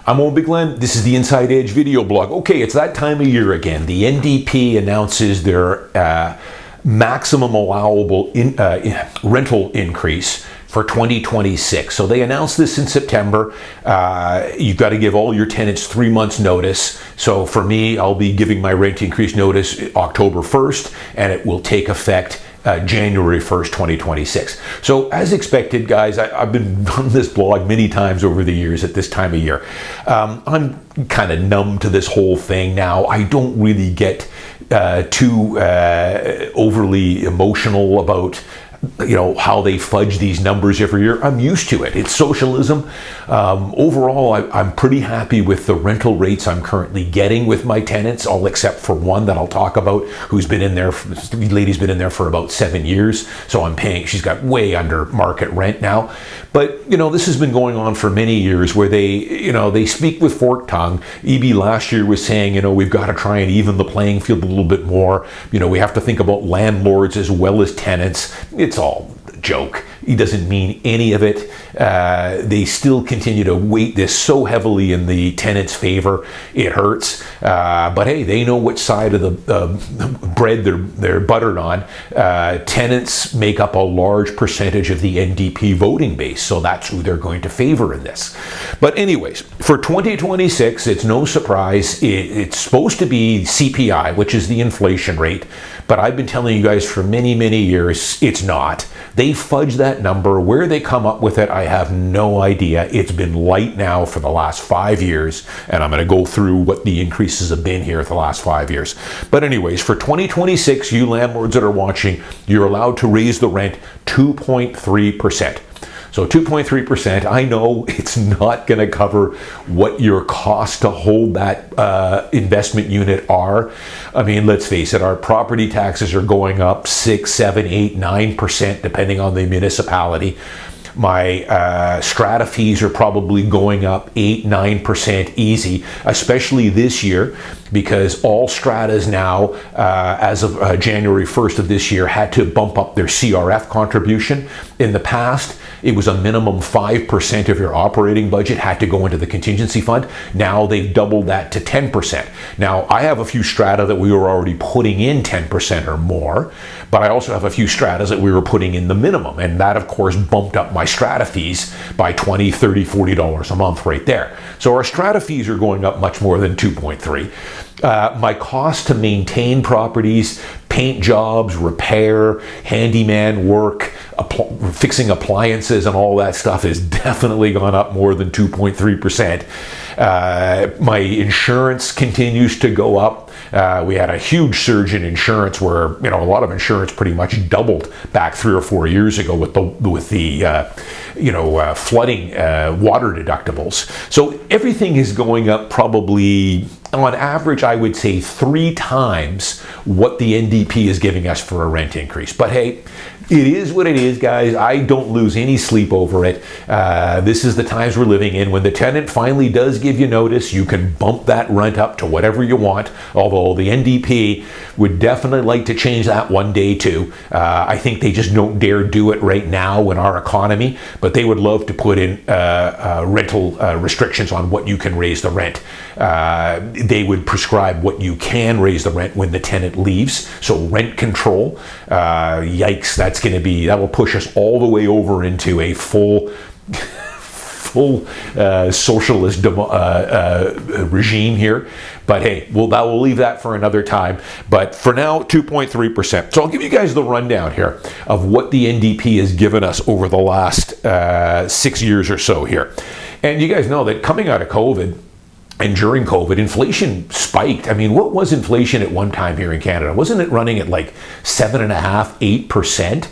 I'm Owen Bigland. This is the Inside Edge video blog. Okay, it's that time of year again. The NDP announces their maximum allowable rental increase for 2026. So they announced this in September. You've got to give all your tenants 3 months notice. So for me, I'll be giving my rent increase notice October 1st, and it will take effect January 1st, 2026. So as expected, guys, I've been on this blog many times over the years at this time of year. I'm kind of numb to this whole thing now. I don't really get too overly emotional about how they fudge these numbers every year. I'm used to it. It's socialism. Overall, I'm pretty happy with the rental rates I'm currently getting with my tenants, all except for one that I'll talk about, who's been in there, the lady's been in there for about 7 years. So I'm paying, she's got way under market rent now. But, this has been going on for many years where they speak with forked tongue. EB last year was saying, we've got to try and even the playing field a little bit more. We have to think about landlords as well as tenants. It's all a joke. He doesn't mean any of it. They still continue to weight this so heavily in the tenant's favor. It hurts. But hey, they know which side of the bread they're buttered on. Tenants make up a large percentage of the NDP voting base, so that's who they're going to favor in this. But anyways, for 2026, it's no surprise. It's supposed to be CPI, which is the inflation rate. But I've been telling you guys for many, many years, it's not. They fudge that number. Where they come up with it, I have no idea. It's been light now for the last 5 years, and I'm going to go through what the increases have been here for the last 5 years. But anyways, for 2026, you landlords that are watching, you're allowed to raise the rent 2.3%. So 2.3%, I know it's not going to cover what your costs to hold that investment unit are. I mean, let's face it, our property taxes are going up 6, 7, 8, 9%, depending on the municipality. My strata fees are probably going up 8, 9% easy, especially this year, because all stratas now, as of January 1st of this year, had to bump up their CRF contribution. In the past, it was a minimum 5% of your operating budget had to go into the contingency fund. Now they've doubled that to 10%. Now, I have a few strata that we were already putting in 10% or more, but I also have a few stratas that we were putting in the minimum, and that, of course, bumped up my strata fees by $20, $30, $40 a month right there. So our strata fees are going up much more than 2.3. My cost to maintain properties, paint jobs, repair, handyman work, fixing appliances and all that stuff has definitely gone up more than 2.3%. My insurance continues to go up. We had a huge surge in insurance where, a lot of insurance pretty much doubled back 3 or 4 years ago with the flooding water deductibles. So everything is going up probably, on average, I would say 3 times what the NDP is giving us for a rent increase. But hey, it is what it is, guys. I don't lose any sleep over it. This is the times we're living in. When the tenant finally does give you notice, you can bump that rent up to whatever you want, although the NDP would definitely like to change that one day too. I think they just don't dare do it right now in our economy, but they would love to put in rental restrictions on what you can raise the rent. They would prescribe what you can raise the rent when the tenant leaves. So rent control, yikes, that will push us all the way over into a full socialist regime here. But hey, we'll leave that for another time. But for now, 2.3%. So I'll give you guys the rundown here of what the NDP has given us over the last 6 years or so here. And you guys know that coming out of COVID, and during COVID, inflation spiked. I mean, what was inflation at one time here in Canada? Wasn't it running at like 7.5%, 8%?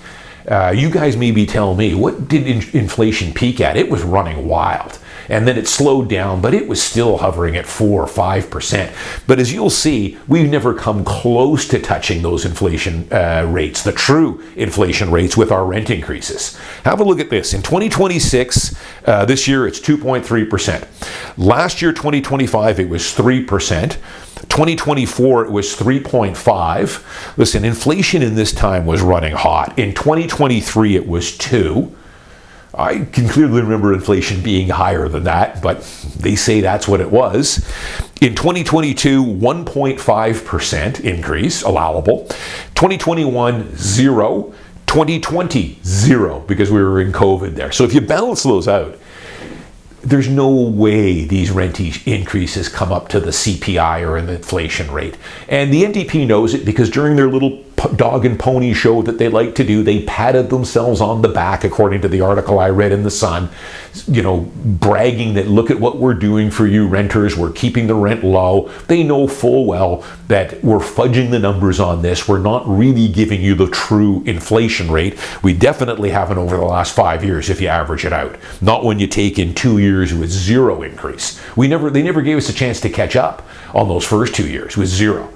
You guys maybe tell me, what did inflation peak at? It was running wild. And then it slowed down, but it was still hovering at 4 or 5%. But as you'll see, we've never come close to touching those inflation rates, the true inflation rates with our rent increases. Have a look at this. In 2026, this year it's 2.3%. Last year, 2025, it was 3%. 2024, it was 3.5. Listen, inflation in this time was running hot. In 2023, it was 2. I can clearly remember inflation being higher than that, but they say that's what it was. In 2022, 1.5% increase, allowable. 2021, 0. 2020, 0, because we were in COVID there. So if you balance those out, there's no way these rent increases come up to the CPI or an inflation rate. And the NDP knows it because during their little dog and pony show that they like to do, they patted themselves on the back, according to the article I read in The Sun, bragging that look at what we're doing for you renters, we're keeping the rent low. They know full well that we're fudging the numbers on this. We're not really giving you the true inflation rate. We definitely haven't over the last 5 years if you average it out. Not when you take in 2 years with 0 increase. They never gave us a chance to catch up on those first 2 years with 0.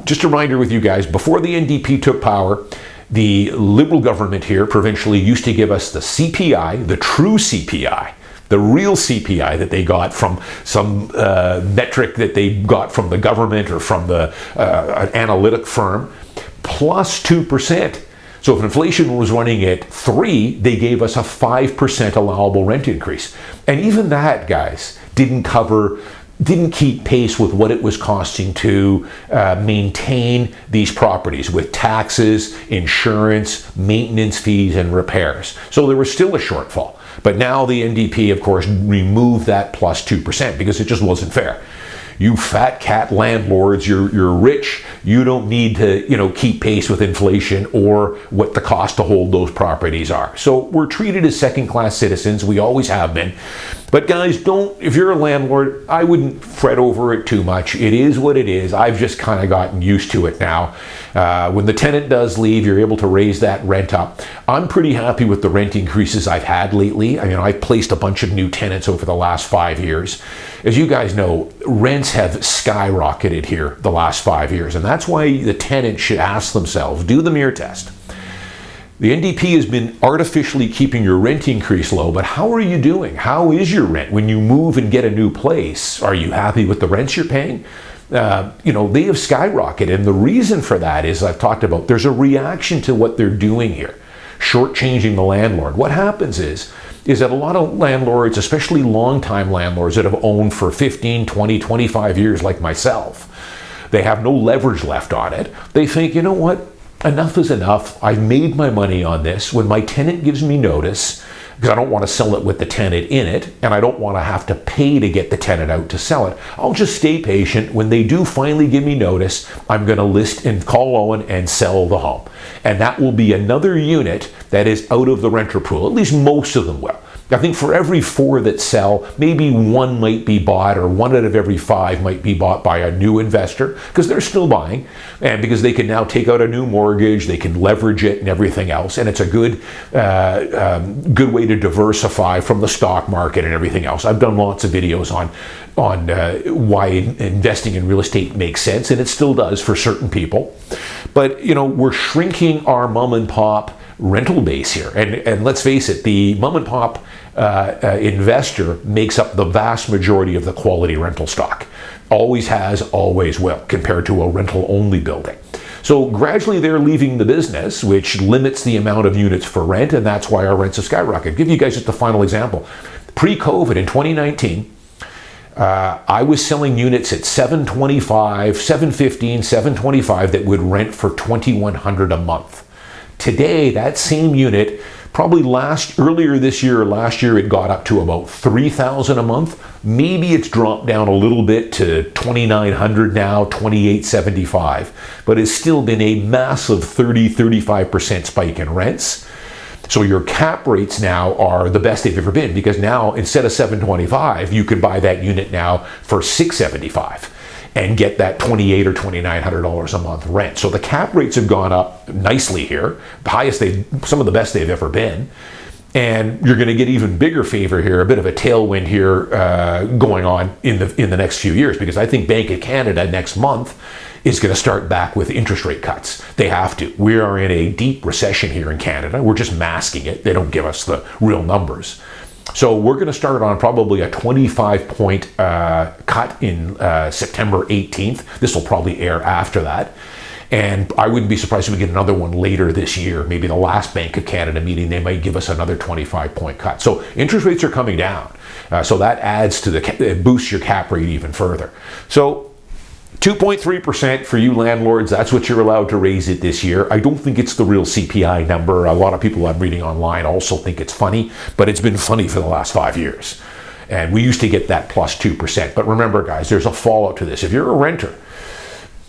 Just a reminder with you guys, before the NDP took power, the Liberal government here provincially used to give us the CPI, the true CPI, the real CPI that they got from some metric that they got from the government or from an analytic firm, plus 2%. So if inflation was running at 3, they gave us a 5% allowable rent increase. And even that, guys, didn't keep pace with what it was costing to maintain these properties with taxes, insurance, maintenance fees, and repairs. So there was still a shortfall. But now the NDP, of course, removed that plus 2% because it just wasn't fair. You fat cat landlords, you're rich. You don't need to, keep pace with inflation or what the cost to hold those properties are. So we're treated as second-class citizens. We always have been. But guys, if you're a landlord, I wouldn't fret over it too much. It is what it is. I've just kind of gotten used to it now. When the tenant does leave, you're able to raise that rent up. I'm pretty happy with the rent increases I've had lately. I've placed a bunch of new tenants over the last 5 years. As you guys know, rents have skyrocketed here the last 5 years, and that's why the tenants should ask themselves, do the mirror test. The NDP has been artificially keeping your rent increase low, but how are you doing? How is your rent when you move and get a new place? Are you happy with the rents you're paying? They have skyrocketed, and the reason for that is, I've talked about, there's a reaction to what they're doing here, shortchanging the landlord. What happens is that a lot of landlords, especially long-time landlords that have owned for 15, 20, 25 years like myself, they have no leverage left on it. They think, you know what? Enough is enough. I've made my money on this. When my tenant gives me notice, because I don't want to sell it with the tenant in it, and I don't want to have to pay to get the tenant out to sell it, I'll just stay patient. When they do finally give me notice, I'm going to list and call Owen and sell the home. And that will be another unit that is out of the renter pool. At least most of them will. I think for every 4 that sell, maybe 1 might be bought, or 1 out of every 5 might be bought by a new investor, because they're still buying, and because they can now take out a new mortgage, they can leverage it and everything else, and it's a good way to diversify from the stock market and everything else. I've done lots of videos on why investing in real estate makes sense, and it still does for certain people. But we're shrinking our mom and pop rental base here, and let's face it, the mom and pop investor makes up the vast majority of the quality rental stock. Always has, always will, compared to a rental only building. So gradually they're leaving the business, which limits the amount of units for rent, and that's why our rents have skyrocketed. I'll give you guys just a final example. Pre-COVID in 2019, I was selling units at $725, $715, $725 that would rent for $2,100 a month. Today, that same unit, probably earlier this year or last year, it got up to about $3,000 a month. Maybe it's dropped down a little bit to $2,900 now, $2,875, but it's still been a massive 30-35% spike in rents. So your cap rates now are the best they've ever been, because now instead of $725, you could buy that unit now for $675. And get that $2,800 or $2,900 a month rent. So the cap rates have gone up nicely here, some of the best they've ever been. And you're going to get even bigger favor here, a bit of a tailwind here going on in the next few years, because I think Bank of Canada next month is going to start back with interest rate cuts. They have to. We are in a deep recession here in Canada. We're just masking it. They don't give us the real numbers. So we're going to start on probably a 25-point cut in September 18th. This will probably air after that. And I wouldn't be surprised if we get another one later this year. Maybe the last Bank of Canada meeting, they might give us another 25-point cut. So interest rates are coming down. So that adds to it boosts your cap rate even further. So 2.3% for you landlords, that's what you're allowed to raise it this year. I don't think it's the real CPI number. A lot of people I'm reading online also think it's funny, but it's been funny for the last 5 years. And we used to get that plus 2%. But remember, guys, there's a fallout to this. If you're a renter,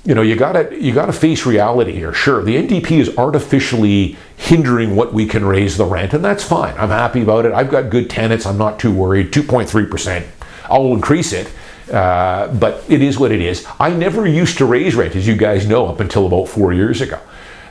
you gotta face reality here. Sure, the NDP is artificially hindering what we can raise the rent, and that's fine. I'm happy about it. I've got good tenants. I'm not too worried. 2.3%. I'll increase it, but it is what it is. I never used to raise rent, as you guys know, up until about 4 years ago.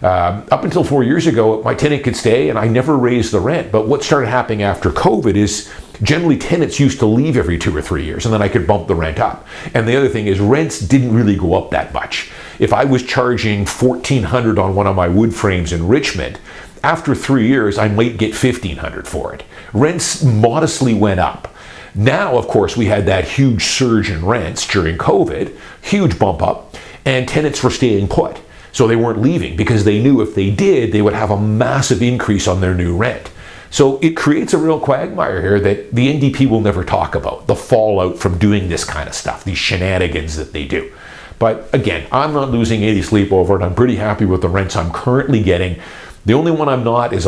Up until 4 years ago, my tenant could stay, and I never raised the rent. But what started happening after COVID is generally tenants used to leave every 2 or 3 years, and then I could bump the rent up. And the other thing is rents didn't really go up that much. If I was charging $1,400 on one of my wood frames in Richmond, after 3 years, I might get $1,500 for it. Rents modestly went up. Now, of course, we had that huge surge in rents during COVID, huge bump up, and tenants were staying put. So they weren't leaving because they knew if they did, they would have a massive increase on their new rent. So it creates a real quagmire here that the NDP will never talk about, the fallout from doing this kind of stuff, these shenanigans that they do. But again, I'm not losing any sleep over it. I'm pretty happy with the rents I'm currently getting. The only one I'm not is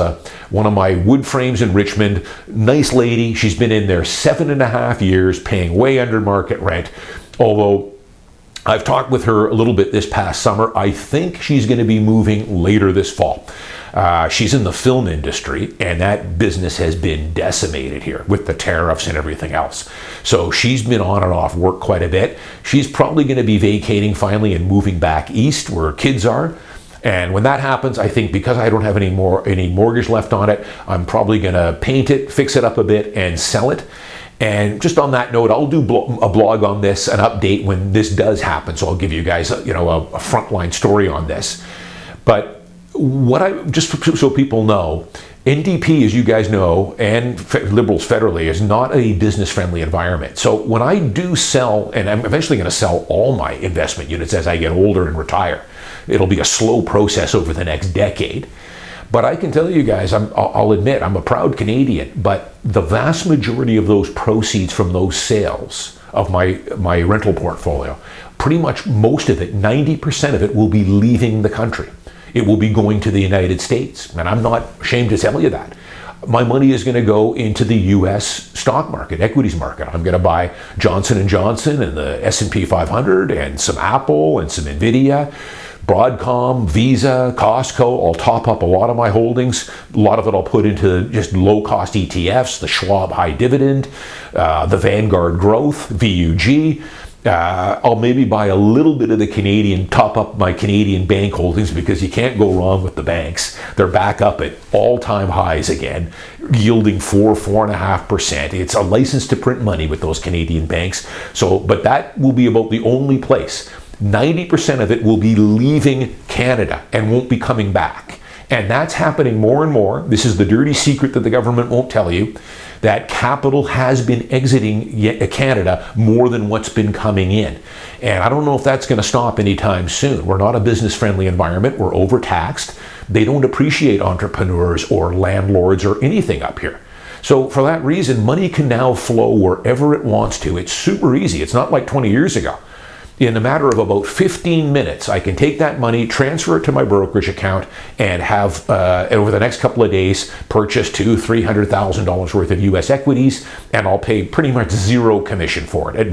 one of my wood frames in Richmond. Nice lady. She's been in there 7.5 years, paying way under market rent. Although I've talked with her a little bit this past summer. I think she's going to be moving later this fall. She's in the film industry, and that business has been decimated here with the tariffs and everything else. So she's been on and off work quite a bit. She's probably going to be vacating finally and moving back east where her kids are. And when that happens, I think because I don't have any mortgage left on it, I'm probably going to paint it, fix it up a bit, and sell it. And just on that note, I'll do a blog on this, an update when this does happen. So I'll give you guys, a frontline story on this. But just so people know, NDP, as you guys know, and Liberals federally, is not a business-friendly environment. So when I do sell, and I'm eventually going to sell all my investment units as I get older and retire, it'll be a slow process over the next decade. But I can tell you guys, I'll admit, I'm a proud Canadian, but the vast majority of those proceeds from those sales of my rental portfolio, pretty much most of it, 90% of it, will be leaving the country. It will be going to the United States, and I'm not ashamed to tell you that. My money is going to go into the U.S. stock market, equities market. I'm going to buy Johnson & Johnson and the S&P 500 and some Apple and some NVIDIA, Broadcom, Visa, Costco. I'll top up a lot of my holdings. A lot of it I'll put into just low-cost ETFs, the Schwab High Dividend, the Vanguard Growth, VUG. I'll maybe buy a little bit of the Canadian, top up my Canadian bank holdings because you can't go wrong with the banks. They're back up at all-time highs again, yielding 4.5%. It's a license to print money with those Canadian banks. But that will be about the only place. 90% of it will be leaving Canada and won't be coming back. And that's happening more and more. This is the dirty secret that the government won't tell you, that capital has been exiting Canada more than what's been coming in. And I don't know if that's going to stop anytime soon. We're not a business-friendly environment. We're overtaxed. They don't appreciate entrepreneurs or landlords or anything up here. So for that reason, money can now flow wherever it wants to. It's super easy. It's not like 20 years ago. In a matter of about 15 minutes, I can take that money, transfer it to my brokerage account, and have, over the next couple of days, purchase $200,000-300,000 worth of U.S. equities, and I'll pay pretty much zero commission for it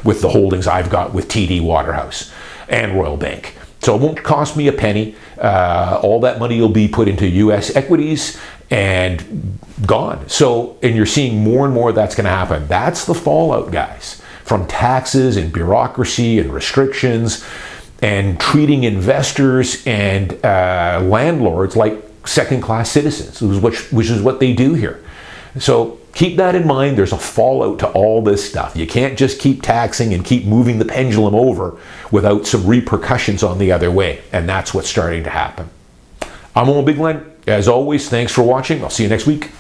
with the holdings I've got with TD Waterhouse and Royal Bank. So it won't cost me a penny. All that money will be put into U.S. equities and gone. And you're seeing more and more that's going to happen. That's the fallout, guys, from taxes and bureaucracy and restrictions and treating investors and landlords like second-class citizens, which is what they do here. So keep that in mind. There's a fallout to all this stuff. You can't just keep taxing and keep moving the pendulum over without some repercussions on the other way, and that's what's starting to happen. I'm Owen Bigland. As always, thanks for watching. I'll see you next week.